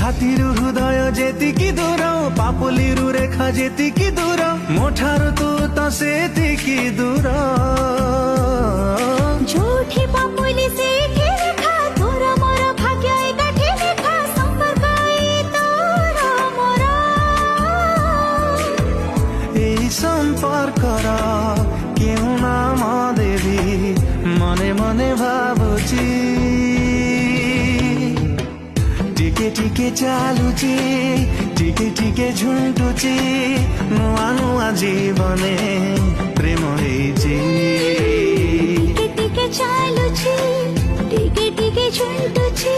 ଛାତିରୁ ହୃଦୟ ଯେତିକି ଦୂର ପାପୁଲିରୁ ରେଖା ଯେତିକି ଦୂର ମୋ ଠାରୁ ତୁ ତ ସେତିକି ଦୂର ଯୋଉଠି ପାପୁଲି ସେଇଠି ରେଖା ତୋର ମୋର ଭାଗ୍ୟ ଏକାଠି ଲେଖା ସମ୍ପର୍କ ଏଇ ତୋର ମୋର এই সম্পর্কর কেউ নাম দেবী মনে মনে ভাবুছি টিকে টিকে চালুছি টিকে টিকে ঝুঁটুছি নূଆ ନୂଆ জীবনে প্রেম ହେଇଛି ଟିକେ ଟିକେ ଚାଲୁଛି ଟିକେ ଟିକେ ଝୁଣ୍ଟୁଛି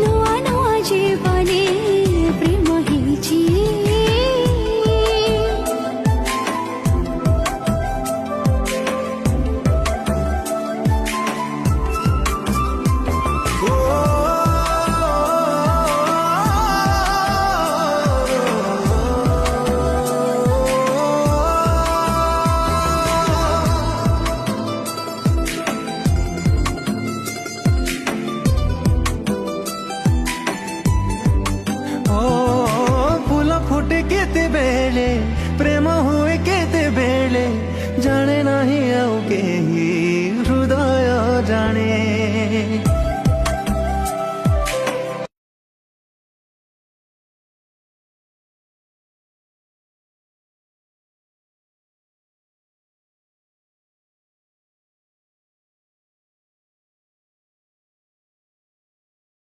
ନୂଆ ନୂଆ ଜୀବନେ ପ୍ରେମ ହେଇଛି फुल फुटे केते बेले प्रेम हुए केते बेले जाने